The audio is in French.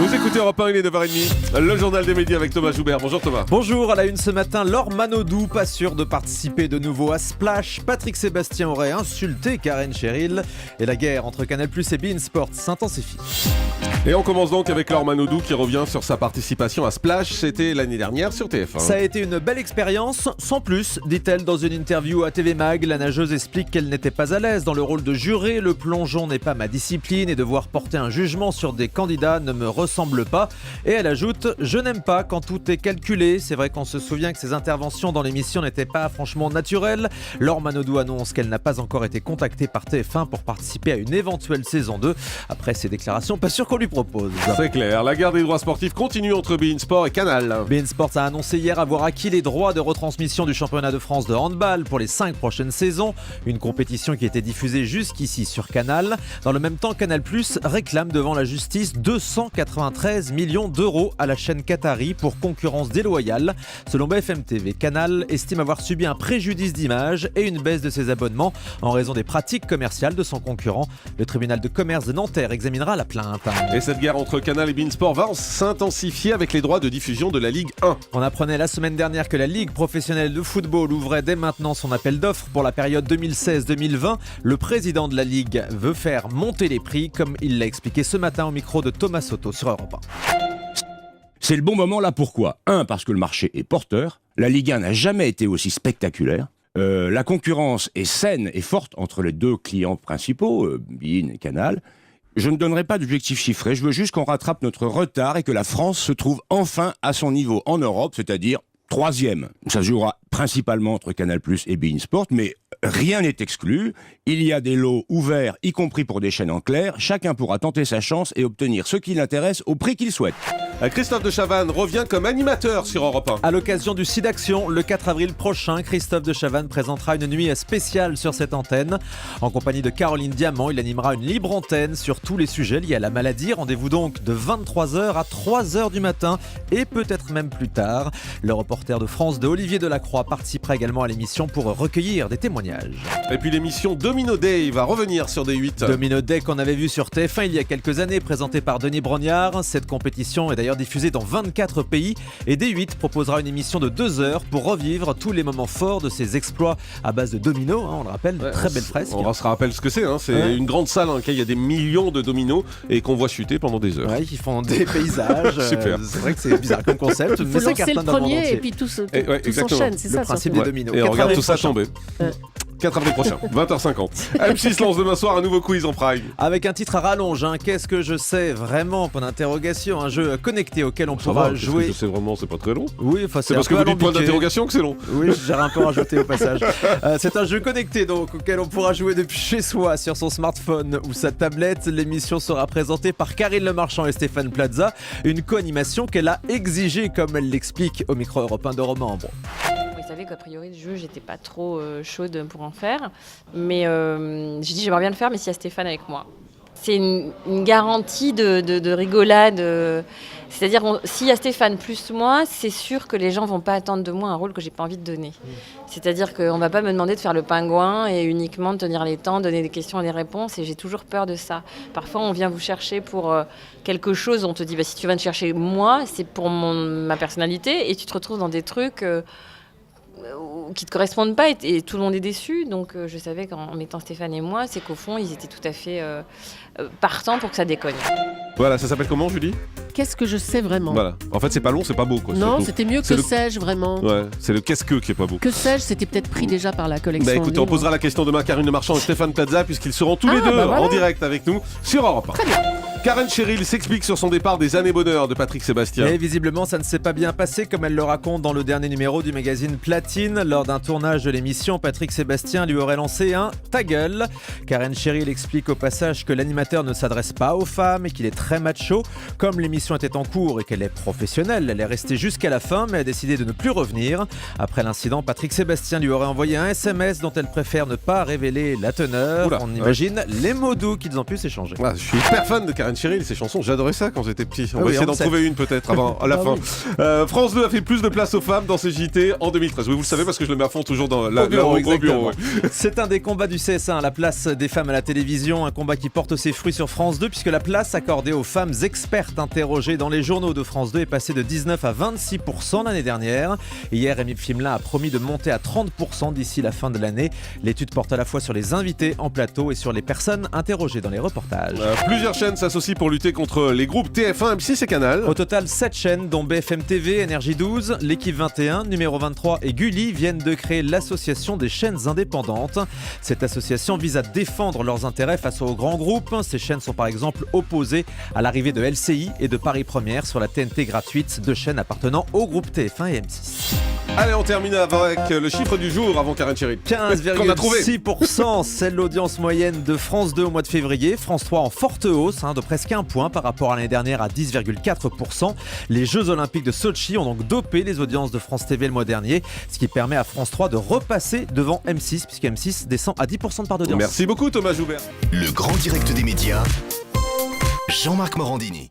Vous écoutez Europe 1, il est 9h30, le journal des médias avec Thomas Joubert. Bonjour Thomas. Bonjour, à la une ce matin, Laure Manodou, pas sûr de participer de nouveau à Splash. Patrick Sébastien aurait insulté Karen Cheryl. Et la guerre entre Canal+ et beIN Sports s'intensifie. Et on commence donc avec Laure Manodou qui revient sur sa participation à Splash. C'était l'année dernière sur TF1. Ça a été une belle expérience, sans plus, dit-elle dans une interview à TV Mag. La nageuse explique qu'elle n'était pas à l'aise dans le rôle de juré. Le plongeon n'est pas ma discipline et devoir porter un jugement sur des candidats ne me ressemble pas. Et elle ajoute « Je n'aime pas quand tout est calculé ». C'est vrai qu'on se souvient que ses interventions dans l'émission n'étaient pas franchement naturelles. Laure Manodou annonce qu'elle n'a pas encore été contactée par TF1 pour participer à une éventuelle saison 2. Après ces déclarations, pas sûr qu'on lui propose. C'est clair, la guerre des droits sportifs continue entre beIN Sport et Canal. beIN Sports a annoncé hier avoir acquis les droits de retransmission du championnat de France de handball pour les 5 prochaines saisons. Une compétition qui était diffusée jusqu'ici sur Canal. Dans le même temps, Canal+ réclame devant la justice 293 millions d'euros à la chaîne qatari pour concurrence déloyale. Selon BFM TV, Canal estime avoir subi un préjudice d'image et une baisse de ses abonnements en raison des pratiques commerciales de son concurrent. Le tribunal de commerce de Nanterre examinera la plainte. Et cette guerre entre Canal et beIN Sport va s'intensifier avec les droits de diffusion de la Ligue 1. On apprenait la semaine dernière que la Ligue professionnelle de football ouvrait dès maintenant son appel d'offres pour la période 2016-2020. Le président de la Ligue veut faire monter les prix, comme il l'a expliqué ce matin au micro de Thomas Soto sur Europe 1. C'est le bon moment là, pourquoi ? Parce que le marché est porteur, la Ligue 1 n'a jamais été aussi spectaculaire, la concurrence est saine et forte entre les deux clients principaux, beIN et Canal. Je ne donnerai pas d'objectif chiffré, je veux juste qu'on rattrape notre retard et que la France se trouve enfin à son niveau en Europe, c'est-à-dire 3e. Ça se jouera principalement entre Canal+ et beIN Sport, mais rien n'est exclu. Il y a des lots ouverts, y compris pour des chaînes en clair. Chacun pourra tenter sa chance et obtenir ce qui l'intéresse au prix qu'il souhaite. Christophe de Chavannes revient comme animateur sur Europe 1. À l'occasion du SIDAction, le 4 avril prochain, Christophe de Chavannes présentera une nuit spéciale sur cette antenne. En compagnie de Caroline Diamant, il animera une libre antenne sur tous les sujets liés à la maladie. Rendez-vous donc de 23h à 3h du matin et peut-être même plus tard. Le reporter de France 2, Olivier Delacroix, participera également à l'émission pour recueillir des témoignages. Et puis l'émission Domino Day va revenir sur D8. Domino Day qu'on avait vu sur TF1 il y a quelques années, présenté par Denis Brognard. Cette compétition est d'ailleurs diffusée dans 24 pays et D8 proposera une émission de 2 heures pour revivre tous les moments forts de ses exploits à base de dominos, on le rappelle, une très belle fresque. On se rappelle ce que c'est, c'est une grande salle dans laquelle il y a des millions de dominos et qu'on voit chuter pendant des heures. Ouais, ils font des paysages. Super. C'est vrai que c'est bizarre comme concept. Il faut lancer le premier et puis tout s'enchaîne, c'est le ça. principe des dominos. Et on regarde tout ça prochain. tomber. 4 avril prochain, 20h50. M6 lance demain soir un nouveau quiz en prime. Avec un titre à rallonge, Qu'est-ce que je sais vraiment ? Point d'interrogation, un jeu connecté auquel on pourra jouer. Je sais vraiment, c'est pas très long. Oui, enfin, C'est parce que vous dites point d'interrogation que c'est long. Oui, j'ai un peu rajouté au passage. C'est un jeu connecté donc auquel on pourra jouer depuis chez soi, sur son smartphone ou sa tablette. L'émission sera présentée par Karine Le Marchand et Stéphane Plaza. Une co-animation qu'elle a exigée, comme elle l'explique au micro européen de Romandre. Vous savez qu'a priori, le jeu, j'étais pas trop chaude pour en faire. Mais j'ai dit, j'aimerais bien le faire, mais s'il y a Stéphane avec moi. C'est une garantie de rigolade. C'est-à-dire, s'il y a Stéphane plus moi, c'est sûr que les gens vont pas attendre de moi un rôle que j'ai pas envie de donner. C'est-à-dire qu'on va pas me demander de faire le pingouin et uniquement de tenir les temps, donner des questions et des réponses. Et j'ai toujours peur de ça. Parfois, on vient vous chercher pour quelque chose. On te dit, si tu vas me chercher moi, c'est pour ma personnalité. Et tu te retrouves dans des trucs qui ne te correspondent pas et tout le monde est déçu. Donc je savais qu'en mettant Stéphane et moi, c'est qu'au fond, ils étaient tout à fait partants pour que ça déconne. Voilà, ça s'appelle comment, Julie ? Qu'est-ce que je sais vraiment ? Voilà. En fait, c'est pas long, c'est pas beau, quoi. Non, surtout. c'était mieux que sais-je vraiment. Ouais, c'est le qu'est-ce que qui est pas beau. Que sais-je, c'était peut-être pris déjà par la collection. Écoutez, on posera la question demain à Karine Le Marchand et Stéphane Plaza, puisqu'ils seront tous les deux en direct avec nous sur Europe 1. Très bien. Karen Cheryl s'explique sur son départ des années bonheur de Patrick Sébastien. Et visiblement, ça ne s'est pas bien passé, comme elle le raconte dans le dernier numéro du magazine Platine. Lors d'un tournage de l'émission, Patrick Sébastien lui aurait lancé un « ta gueule ». Karen Cheryl explique au passage que l'animateur ne s'adresse pas aux femmes et qu'il est très macho. Comme l'émission était en cours et qu'elle est professionnelle, elle est restée jusqu'à la fin, mais a décidé de ne plus revenir. Après l'incident, Patrick Sébastien lui aurait envoyé un SMS dont elle préfère ne pas révéler la teneur. On imagine les mots doux qu'ils ont pu s'échanger. Je suis hyper fan de Karen Cheryl, ces chansons, j'adorais ça quand j'étais petit. On Ah va oui, essayer on d'en sait. trouver une peut-être avant, à la Ah fin. oui. France 2 a fait plus de place aux femmes dans ses JT en 2013. Oui, vous le savez parce que je le mets à fond toujours dans Au bureau, au bureau. exactement. C'est un des combats du CSA, la place des femmes à la télévision, un combat qui porte ses fruits sur France 2 puisque la place accordée aux femmes expertes interrogées dans les journaux de France 2 est passée de 19 à 26% l'année dernière. Hier, Rémi Pfimelin a promis de monter à 30% d'ici la fin de l'année. L'étude porte à la fois sur les invités en plateau et sur les personnes interrogées dans les reportages. Plusieurs chaînes s'associent pour lutter contre les groupes TF1, M6 et Canal. Au total, 7 chaînes, dont BFM TV, Énergie 12, L'équipe 21, Numéro 23 et Gulli, viennent de créer l'association des chaînes indépendantes. Cette association vise à défendre leurs intérêts face aux grands groupes. Ces chaînes sont par exemple opposées à l'arrivée de LCI et de Paris Première sur la TNT gratuite, 2 chaînes appartenant au groupe TF1 et M6. Allez, on termine avec le chiffre du jour avant Karen Cheryl. Qu'on a trouvé. 15,6%, c'est l'audience moyenne de France 2 au mois de février. France 3 en forte hausse, de presque 1 point par rapport à l'année dernière à 10,4%. Les Jeux Olympiques de Sochi ont donc dopé les audiences de France TV le mois dernier, ce qui permet à France 3 de repasser devant M6, puisque M6 descend à 10% de part d'audience. Merci beaucoup Thomas Joubert. Le grand direct des médias, Jean-Marc Morandini.